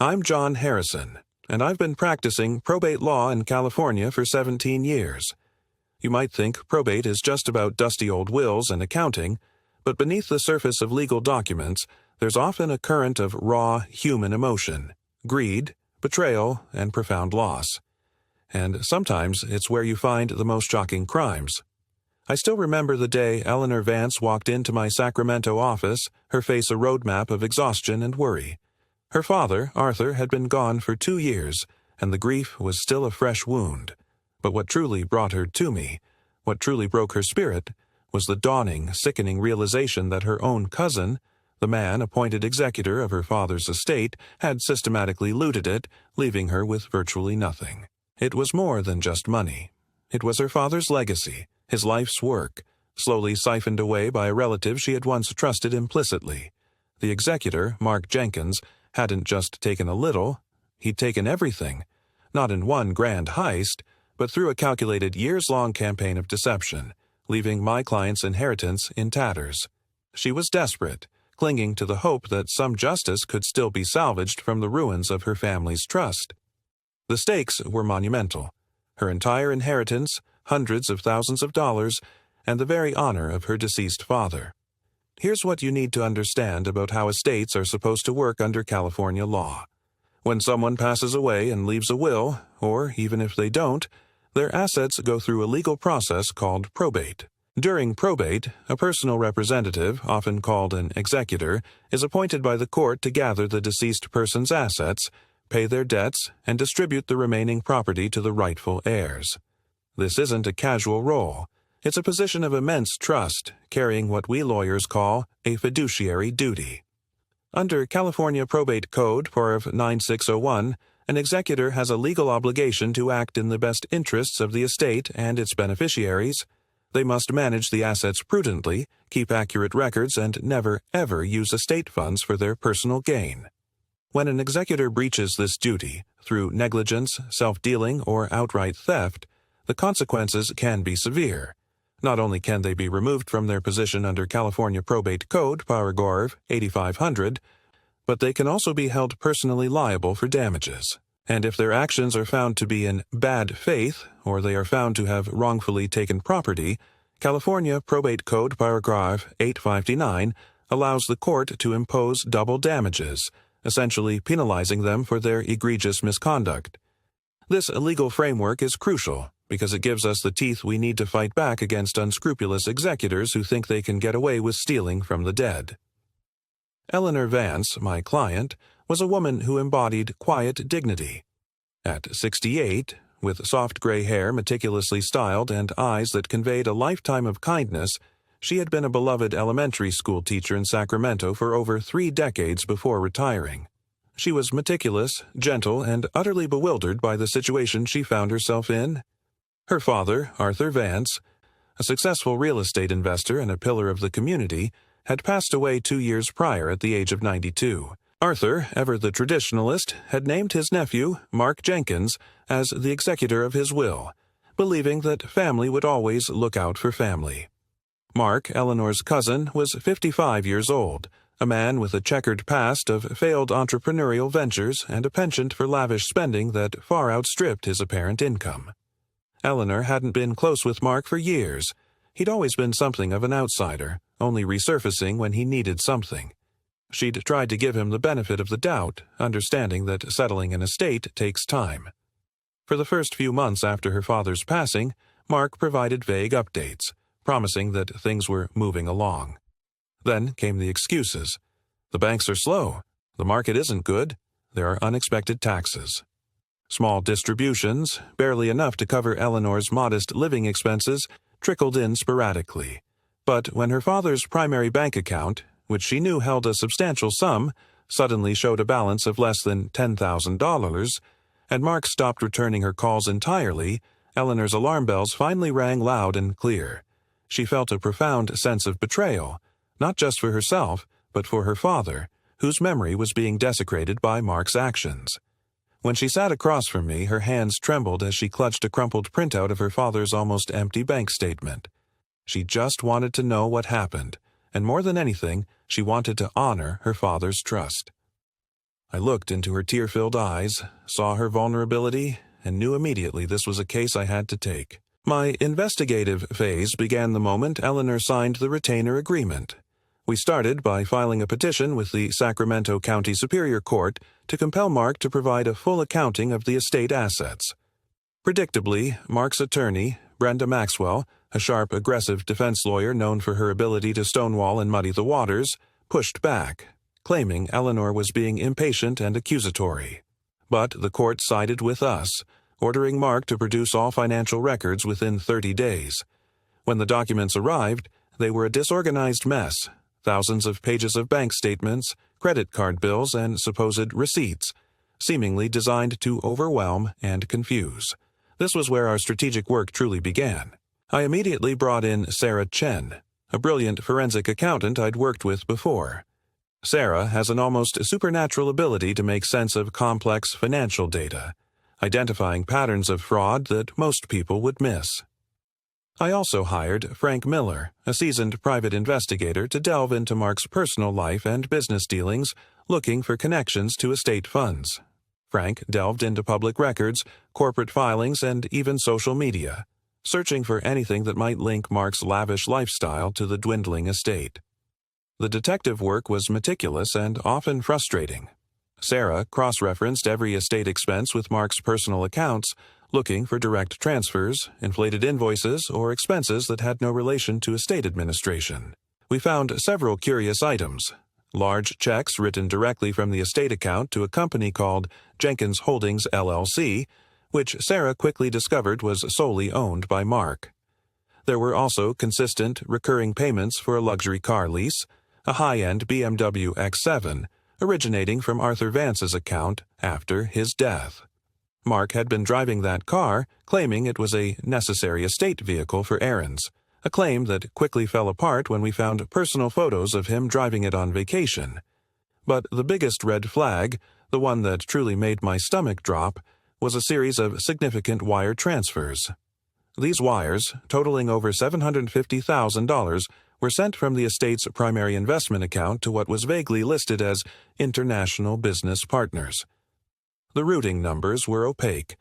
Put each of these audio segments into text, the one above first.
I'm John Harrison, and I've been practicing probate law in California for 17 years. You might think probate is just about dusty old wills and accounting, but beneath the surface of legal documents, there's often a current of raw human emotion, greed, betrayal, and profound loss. And sometimes it's where you find the most shocking crimes. I still remember the day Eleanor Vance walked into my Sacramento office, her face a roadmap of exhaustion and worry. Her father, Arthur, had been gone for 2 years, and the grief was still a fresh wound. But what truly brought her to me, what truly broke her spirit, was the dawning, sickening realization that her own cousin, the man appointed executor of her father's estate, had systematically looted it, leaving her with virtually nothing. It was more than just money. It was her father's legacy, his life's work, slowly siphoned away by a relative she had once trusted implicitly. The executor, Mark Jenkins, hadn't just taken a little, he'd taken everything, not in one grand heist, but through a calculated years-long campaign of deception, leaving my client's inheritance in tatters. She was desperate, clinging to the hope that some justice could still be salvaged from the ruins of her family's trust. The stakes were monumental. Her entire inheritance, hundreds of thousands of dollars, and the very honor of her deceased father. Here's what you need to understand about how estates are supposed to work under California law. When someone passes away and leaves a will, or even if they don't, their assets go through a legal process called probate. During probate, a personal representative, often called an executor, is appointed by the court to gather the deceased person's assets, pay their debts, and distribute the remaining property to the rightful heirs. This isn't a casual role. It's a position of immense trust, carrying what we lawyers call a fiduciary duty. Under California Probate Code, Paragraph 9601, an executor has a legal obligation to act in the best interests of the estate and its beneficiaries. They must manage the assets prudently, keep accurate records, and never, ever use estate funds for their personal gain. When an executor breaches this duty, through negligence, self-dealing, or outright theft, the consequences can be severe. Not only can they be removed from their position under California Probate Code, Paragraph 8500, but they can also be held personally liable for damages. And if their actions are found to be in bad faith, or they are found to have wrongfully taken property, California Probate Code, Paragraph 859, allows the court to impose double damages, essentially penalizing them for their egregious misconduct. This legal framework is crucial, because it gives us the teeth we need to fight back against unscrupulous executors who think they can get away with stealing from the dead. Eleanor Vance, my client, was a woman who embodied quiet dignity. At 68, with soft gray hair meticulously styled and eyes that conveyed a lifetime of kindness, she had been a beloved elementary school teacher in Sacramento for over 3 decades before retiring. She was meticulous, gentle, and utterly bewildered by the situation she found herself in. Her father, Arthur Vance, a successful real estate investor and a pillar of the community, had passed away 2 years prior at the age of 92. Arthur, ever the traditionalist, had named his nephew, Mark Jenkins, as the executor of his will, believing that family would always look out for family. Mark, Eleanor's cousin, was 55 years old, a man with a checkered past of failed entrepreneurial ventures and a penchant for lavish spending that far outstripped his apparent income. Eleanor hadn't been close with Mark for years. He'd always been something of an outsider, only resurfacing when he needed something. She'd tried to give him the benefit of the doubt, understanding that settling an estate takes time. For the first few months after her father's passing, Mark provided vague updates, promising that things were moving along. Then came the excuses. The banks are slow. The market isn't good. There are unexpected taxes. Small distributions, barely enough to cover Eleanor's modest living expenses, trickled in sporadically. But when her father's primary bank account, which she knew held a substantial sum, suddenly showed a balance of less than $10,000, and Mark stopped returning her calls entirely, Eleanor's alarm bells finally rang loud and clear. She felt a profound sense of betrayal, not just for herself, but for her father, whose memory was being desecrated by Mark's actions. When she sat across from me, her hands trembled as she clutched a crumpled printout of her father's almost empty bank statement. She just wanted to know what happened, and more than anything, she wanted to honor her father's trust. I looked into her tear-filled eyes, saw her vulnerability, and knew immediately this was a case I had to take. My investigative phase began the moment Eleanor signed the retainer agreement. We started by filing a petition with the Sacramento County Superior Court to compel Mark to provide a full accounting of the estate assets. Predictably, Mark's attorney, Brenda Maxwell, a sharp, aggressive defense lawyer known for her ability to stonewall and muddy the waters, pushed back, claiming Eleanor was being impatient and accusatory. But the court sided with us, ordering Mark to produce all financial records within 30 days. When the documents arrived, they were a disorganized mess, thousands of pages of bank statements, credit card bills, and supposed receipts, seemingly designed to overwhelm and confuse. This was where our strategic work truly began. I immediately brought in Sarah Chen, a brilliant forensic accountant I'd worked with before. Sarah has an almost supernatural ability to make sense of complex financial data, identifying patterns of fraud that most people would miss. I also hired Frank Miller, a seasoned private investigator, to delve into Mark's personal life and business dealings, looking for connections to estate funds. Frank delved into public records, corporate filings, and even social media, searching for anything that might link Mark's lavish lifestyle to the dwindling estate. The detective work was meticulous and often frustrating. Sarah cross-referenced every estate expense with Mark's personal accounts, looking for direct transfers, inflated invoices, or expenses that had no relation to estate administration. We found several curious items: large checks written directly from the estate account to a company called Jenkins Holdings LLC, which Sarah quickly discovered was solely owned by Mark. There were also consistent, recurring payments for a luxury car lease, a high-end BMW X7, originating from Arthur Vance's account after his death. Mark had been driving that car, claiming it was a necessary estate vehicle for errands, a claim that quickly fell apart when we found personal photos of him driving it on vacation. But the biggest red flag, the one that truly made my stomach drop, was a series of significant wire transfers. These wires, totaling over $750,000, were sent from the estate's primary investment account to what was vaguely listed as International Business Partners. The routing numbers were opaque,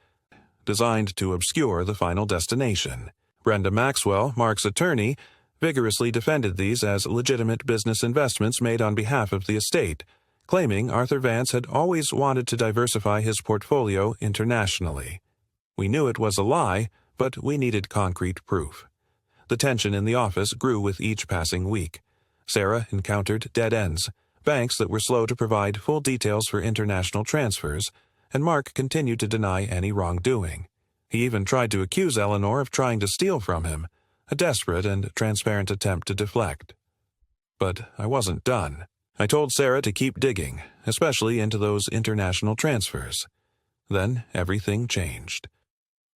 designed to obscure the final destination. Brenda Maxwell, Mark's attorney, vigorously defended these as legitimate business investments made on behalf of the estate, claiming Arthur Vance had always wanted to diversify his portfolio internationally. We knew it was a lie, but we needed concrete proof. The tension in the office grew with each passing week. Sarah encountered dead ends, banks that were slow to provide full details for international transfers, and Mark continued to deny any wrongdoing. He even tried to accuse Eleanor of trying to steal from him, a desperate and transparent attempt to deflect. But I wasn't done. I told Sarah to keep digging, especially into those international transfers. Then everything changed.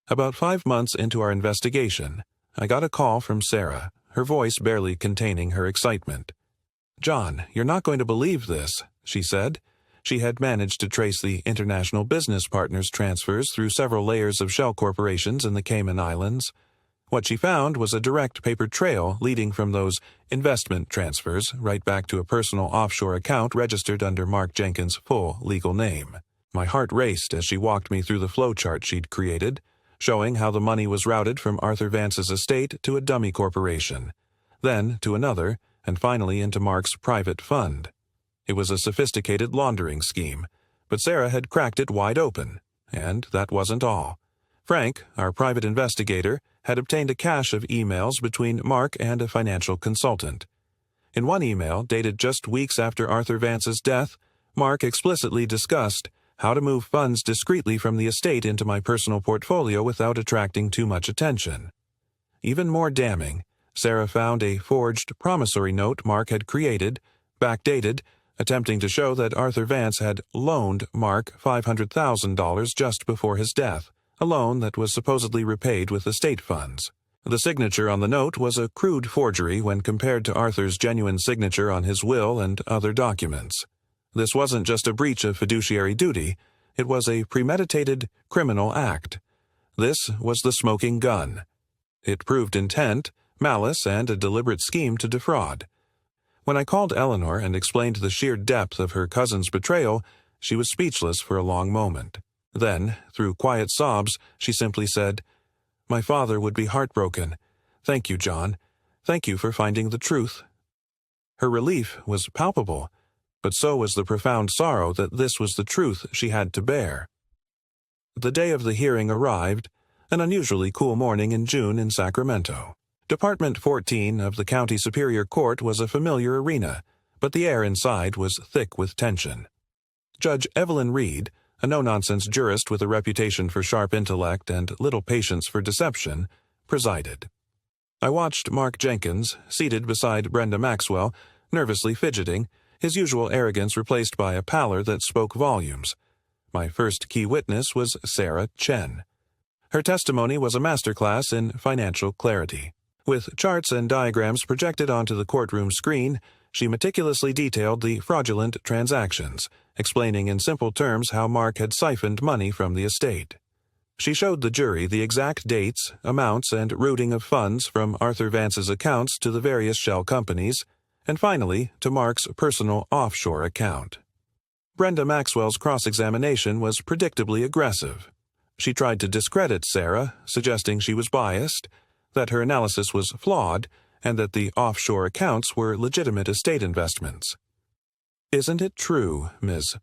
About 5 months into our investigation, I got a call from Sarah, her voice barely containing her excitement. "John, you're not going to believe this," she said. She had managed to trace the International Business Partners transfers through several layers of shell corporations in the Cayman Islands. What she found was a direct paper trail leading from those investment transfers right back to a personal offshore account registered under Mark Jenkins' full legal name. My heart raced as she walked me through the flowchart she'd created, showing how the money was routed from Arthur Vance's estate to a dummy corporation, then to another, and finally into Mark's private fund. It was a sophisticated laundering scheme, but Sarah had cracked it wide open, and that wasn't all. Frank, our private investigator, had obtained a cache of emails between Mark and a financial consultant. In one email, dated just weeks after Arthur Vance's death, Mark explicitly discussed how to move funds discreetly from the estate into my personal portfolio without attracting too much attention. Even more damning, Sarah found a forged promissory note Mark had created, backdated, attempting to show that Arthur Vance had loaned Mark $500,000 just before his death, a loan that was supposedly repaid with estate funds. The signature on the note was a crude forgery when compared to Arthur's genuine signature on his will and other documents. This wasn't just a breach of fiduciary duty, it was a premeditated criminal act. This was the smoking gun. It proved intent, malice, and a deliberate scheme to defraud. When I called Eleanor and explained the sheer depth of her cousin's betrayal, She was speechless for a long moment. Then, through quiet sobs, she simply said, "My father would be heartbroken. Thank you, John. Thank you for finding the truth." Her relief was palpable, but so was the profound sorrow that this was the truth she had to bear. The day of the hearing arrived, an unusually cool morning in June in Sacramento. Department 14 of the County Superior Court was a familiar arena, but the air inside was thick with tension. Judge Evelyn Reed, a no-nonsense jurist with a reputation for sharp intellect and little patience for deception, presided. I watched Mark Jenkins, seated beside Brenda Maxwell, nervously fidgeting, his usual arrogance replaced by a pallor that spoke volumes. My first key witness was Sarah Chen. Her testimony was a masterclass in financial clarity. With charts and diagrams projected onto the courtroom screen, she meticulously detailed the fraudulent transactions, explaining in simple terms how Mark had siphoned money from the estate. She showed the jury the exact dates, amounts, and routing of funds from Arthur Vance's accounts to the various shell companies, and finally to Mark's personal offshore account. Brenda Maxwell's cross-examination was predictably aggressive. She tried to discredit Sarah, suggesting she was biased, that her analysis was flawed, and that the offshore accounts were legitimate estate investments. "Isn't it true, Ms.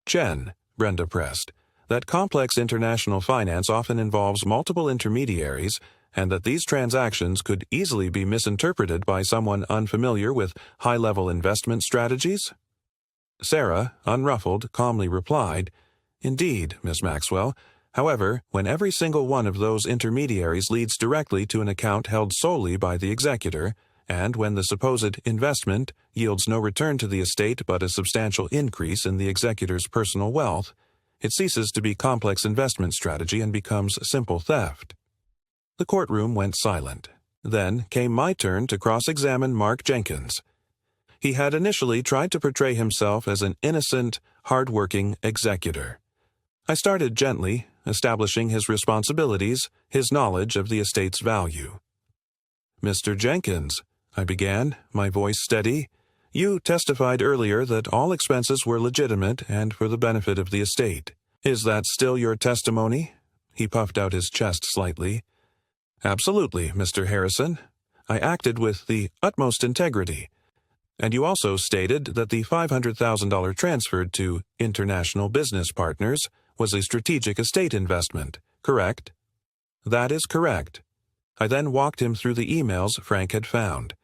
Chen," Brenda pressed, "that complex international finance often involves multiple intermediaries, and that these transactions could easily be misinterpreted by someone unfamiliar with high-level investment strategies?" Sarah, unruffled, calmly replied, "Indeed, Miss Maxwell. However, when every single one of those intermediaries leads directly to an account held solely by the executor, and when the supposed investment yields no return to the estate but a substantial increase in the executor's personal wealth, it ceases to be complex investment strategy and becomes simple theft." The courtroom went silent. Then came my turn to cross-examine Mark Jenkins. He had initially tried to portray himself as an innocent, hard-working executor. I started gently, establishing his responsibilities, his knowledge of the estate's value. "Mr. Jenkins," I began, my voice steady, "you testified earlier that all expenses were legitimate and for the benefit of the estate. Is that still your testimony?" He puffed out his chest slightly. "Absolutely, Mr. Harrison. I acted with the utmost integrity. And you also stated that the $500,000 transferred to International Business Partners was a strategic estate investment, correct?" "That is correct." I then walked him through the emails Frank had found.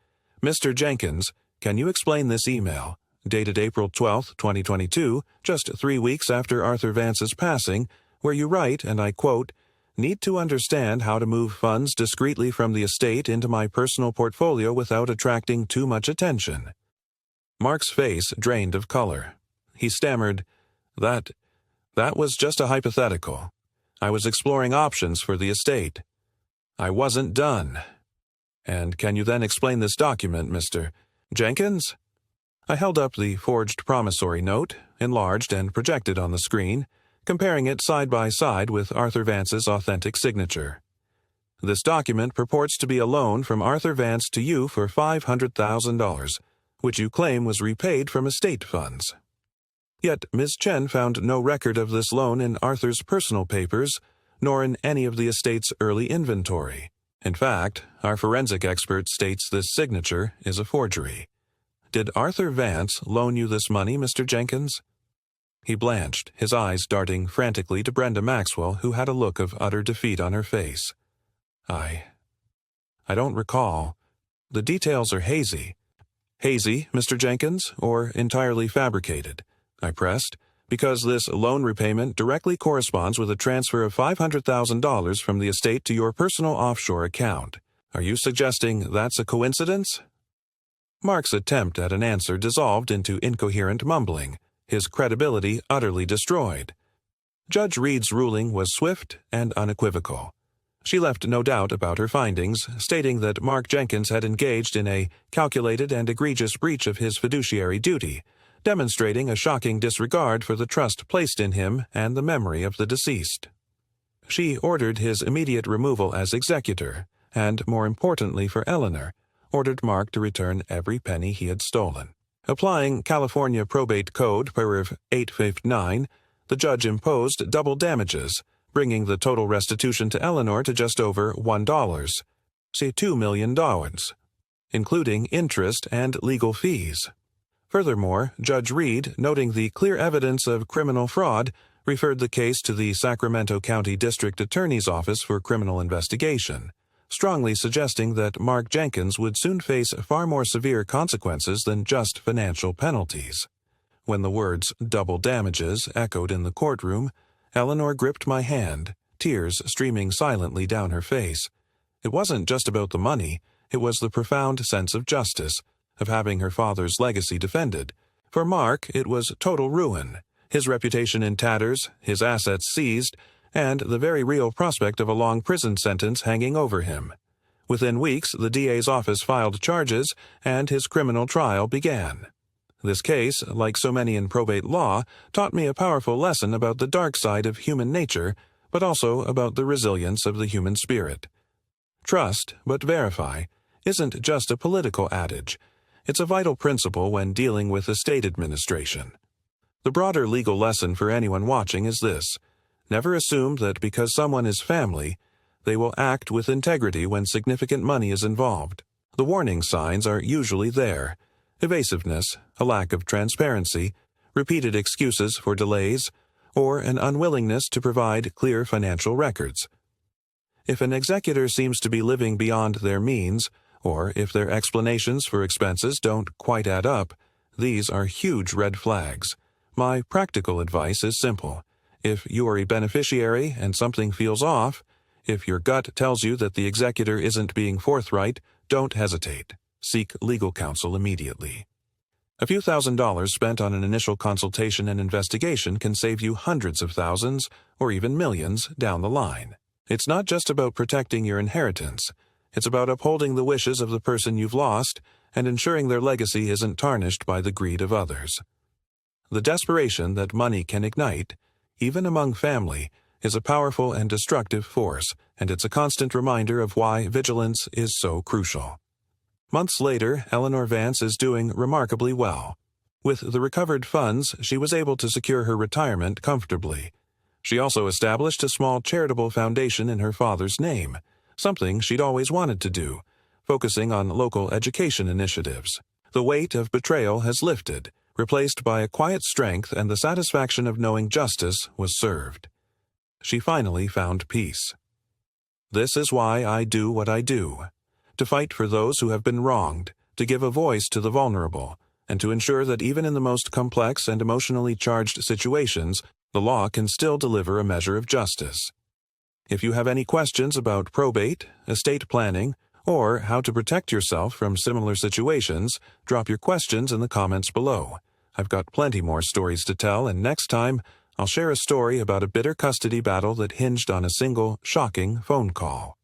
"Mr. Jenkins, can you explain this email, dated April 12, 2022, just 3 weeks after Arthur Vance's passing, where you write, and I quote, 'Need to understand how to move funds discreetly from the estate into my personal portfolio without attracting too much attention.'" Mark's face drained of color. He stammered, That was just a hypothetical. I was exploring options for the estate. I wasn't done." "And can you then explain this document, Mr. Jenkins?" I held up the forged promissory note, enlarged and projected on the screen, comparing it side by side with Arthur Vance's authentic signature. "This document purports to be a loan from Arthur Vance to you for $500,000, which you claim was repaid from estate funds. Yet Ms. Chen found no record of this loan in Arthur's personal papers, nor in any of the estate's early inventory. In fact, our forensic expert states this signature is a forgery. Did Arthur Vance loan you this money, Mr. Jenkins?" He blanched, his eyes darting frantically to Brenda Maxwell, who had a look of utter defeat on her face. I don't recall. The details are hazy." "Hazy, Mr. Jenkins, or entirely fabricated?" I pressed, "because this loan repayment directly corresponds with a transfer of $500,000 from the estate to your personal offshore account. Are you suggesting that's a coincidence?" Mark's attempt at an answer dissolved into incoherent mumbling, his credibility utterly destroyed. Judge Reed's ruling was swift and unequivocal. She left no doubt about her findings, stating that Mark Jenkins had engaged in a calculated and egregious breach of his fiduciary duty, demonstrating a shocking disregard for the trust placed in him and the memory of the deceased. She ordered his immediate removal as executor, and, more importantly for Eleanor, ordered Mark to return every penny he had stolen. Applying California Probate Code Paragraph 859, the judge imposed double damages, bringing the total restitution to Eleanor to just over $1, say $2 million, including interest and legal fees. Furthermore, Judge Reed, noting the clear evidence of criminal fraud, referred the case to the Sacramento County District Attorney's Office for Criminal Investigation, strongly suggesting that Mark Jenkins would soon face far more severe consequences than just financial penalties. When the words "double damages" echoed in the courtroom, Eleanor gripped my hand, tears streaming silently down her face. It wasn't just about the money, it was the profound sense of justice, of having her father's legacy defended. For Mark, it was total ruin, his reputation in tatters, his assets seized, and the very real prospect of a long prison sentence hanging over him. Within weeks, the DA's office filed charges, and his criminal trial began. This case, like so many in probate law, taught me a powerful lesson about the dark side of human nature, but also about the resilience of the human spirit. Trust, but verify, isn't just a political adage. It's a vital principle when dealing with estate administration. The broader legal lesson for anyone watching is this: never assume that because someone is family, they will act with integrity when significant money is involved. The warning signs are usually there: evasiveness, a lack of transparency, repeated excuses for delays, or an unwillingness to provide clear financial records. If an executor seems to be living beyond their means, or if their explanations for expenses don't quite add up, these are huge red flags. My practical advice is simple. If you are a beneficiary and something feels off, if your gut tells you that the executor isn't being forthright, don't hesitate. Seek legal counsel immediately. A few $1,000s spent on an initial consultation and investigation can save you hundreds of thousands, or even millions, down the line. It's not just about protecting your inheritance. It's about upholding the wishes of the person you've lost and ensuring their legacy isn't tarnished by the greed of others. The desperation that money can ignite, even among family, is a powerful and destructive force, and it's a constant reminder of why vigilance is so crucial. Months later, Eleanor Vance is doing remarkably well. With the recovered funds, she was able to secure her retirement comfortably. She also established a small charitable foundation in her father's name, something she'd always wanted to do, focusing on local education initiatives. The weight of betrayal has lifted, replaced by a quiet strength and the satisfaction of knowing justice was served. She finally found peace. This is why I do what I do: to fight for those who have been wronged, to give a voice to the vulnerable, and to ensure that even in the most complex and emotionally charged situations, the law can still deliver a measure of justice. If you have any questions about probate, estate planning, or how to protect yourself from similar situations, drop your questions in the comments below. I've got plenty more stories to tell, and next time, I'll share a story about a bitter custody battle that hinged on a single, shocking phone call.